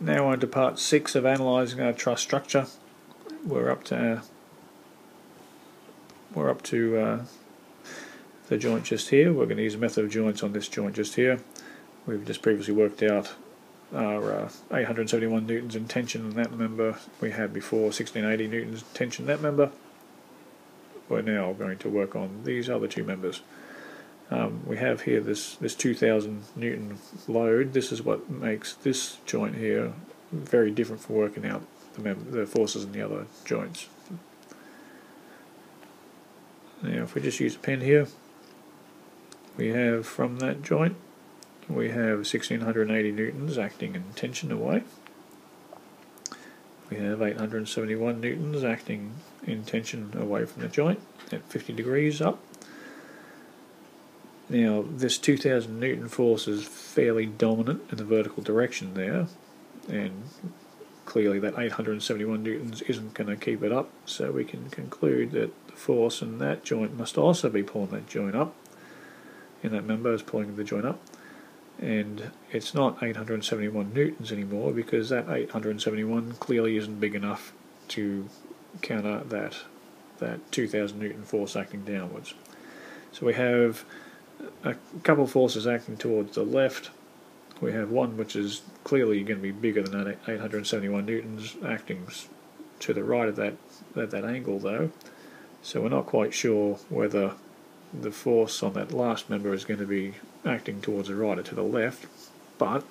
Now on to part 6 of analysing our truss structure. We're up to the joint just here. We're going to use a method of joints on this joint just here. We've just previously worked out our 871 newtons in tension in that member. We had before 1680 newtons tension in that member. We're now going to work on these other two members. We have here this 2000 newton load. This is what makes this joint here very different from working out the forces in the other joints. Now if we just use a pen here, we have from that joint we have 1680 newtons acting in tension away. We have 871 newtons acting in tension away from the joint at 50 degrees up. Now this 2000 newton force is fairly dominant in the vertical direction there, and clearly that 871 newtons isn't going to keep it up, so we can conclude that the force in that joint must also be pulling that joint up, and that member is pulling the joint up, and it's not 871 newtons anymore because that 871 clearly isn't big enough to counter that 2000 newton force acting downwards. So we have a couple of forces acting towards the left. We have one which is clearly going to be bigger than that 871 newtons acting to the right of that angle though, so we're not quite sure whether the force on that last member is going to be acting towards the right or to the left, but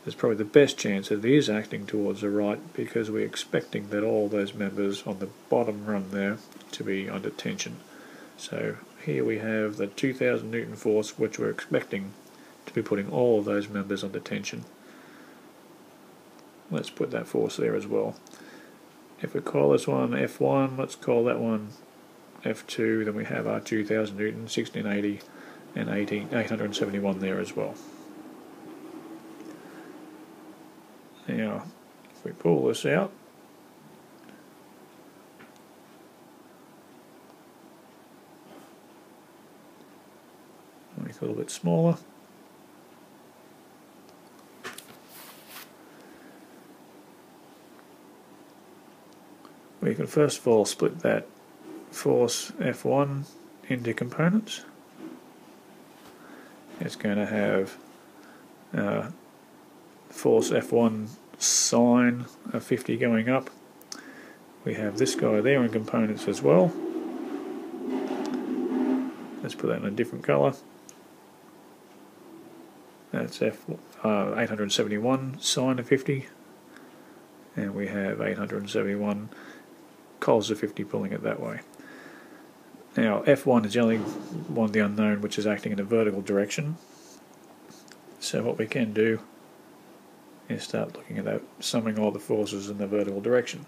there's probably the best chance that it is acting towards the right because we're expecting that all those members on the bottom run there to be under tension. So here we have the 2000 newton force which we're expecting to be putting all of those members under tension. Let's put that force there as well. If we call this one F1, let's call that one F2, then we have our 2000 newton, 1680 and 871 there as well. Now if we pull this out, make it a little bit smaller. We can first of all split that force F1 into components. It's going to have force F1 sine of 50 going up. We have this guy there in components as well. Let's put that in a different colour. That's 871 sine of 50, and we have 871 cos of 50 pulling it that way. Now F1 is the only one of the unknown which is acting in a vertical direction, so what we can do is start looking at that, summing all the forces in the vertical direction.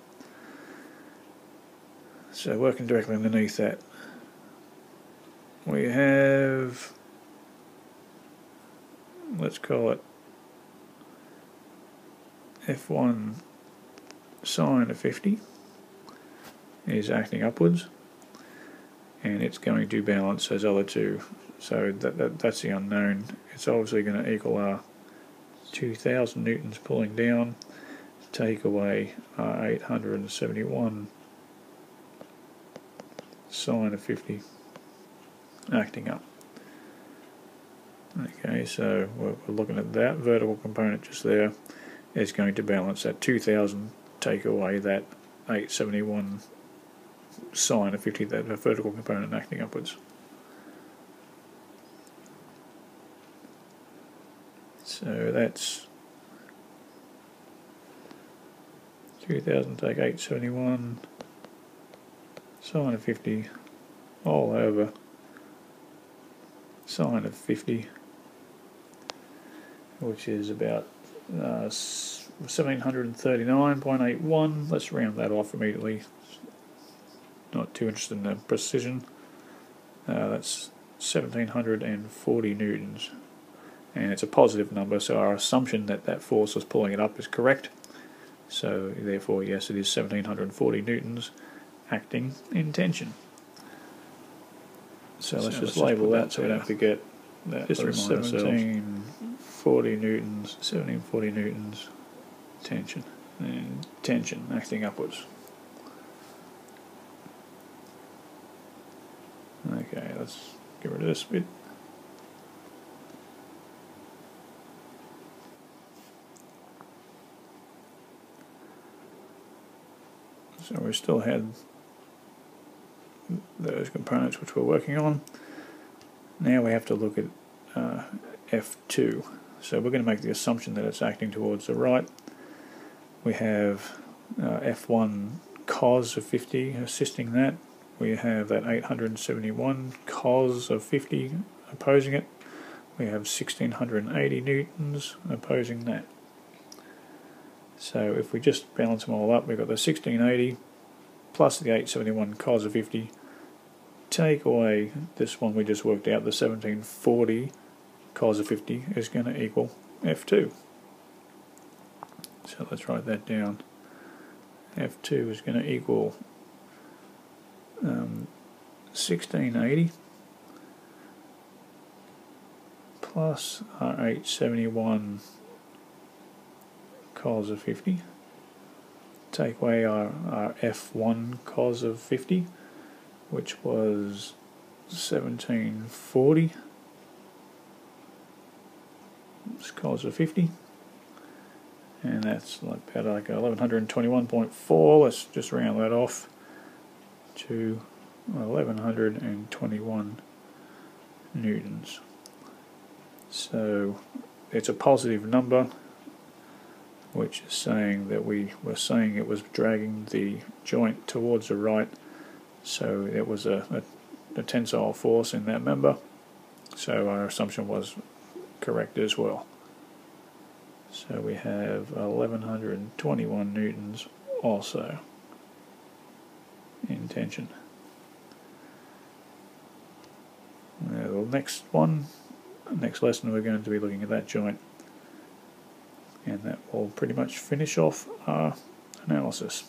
So working directly underneath that, we have, let's call it F1 sine of 50 is acting upwards, and it's going to balance those other two, so that's the unknown. It's obviously going to equal our 2000 newtons pulling down, take away our 871 sine of 50 acting up. Okay, so we're looking at that vertical component just there is going to balance that 2000, take away that 871 sine of 50, that vertical component acting upwards. So that's 2000 take 871 sine of 50 all over sine of 50, which is about 1739.81. Let's round that off immediately. Not too interested in the precision. That's 1740 newtons, and it's a positive number, so our assumption that that force was pulling it up is correct. So therefore, yes, it is 1740 newtons acting in tension. So let's just label that so we don't forget that. Just remind 1740 newtons, 1740 newtons tension, and tension acting upwards. Okay, let's get rid of this bit. So we still had those components which we're working on. Now we have to look at F2. So we're going to make the assumption that it's acting towards the right. We have F1 cos of 50 assisting that. We have that 871 cos of 50 opposing it. We have 1680 newtons opposing that. So if we just balance them all up, we've got the 1680 plus the 871 cos of 50. Take away this one we just worked out, the 1740 cos of 50 is going to equal F2. So let's write that down. F2 is going to equal 1680 plus our 871 cos of 50. Take away our F1 cos of 50, which was 1740 cos of 50, and that's about like 1121.4. Let's just round that off to 1121 newtons. So it's a positive number, which is saying that we were saying it was dragging the joint towards the right, so it was a tensile force in that member, so our assumption was correct as well. So we have 1121 newtons also in tension. Now the next lesson we're going to be looking at that joint, and that will pretty much finish off our analysis.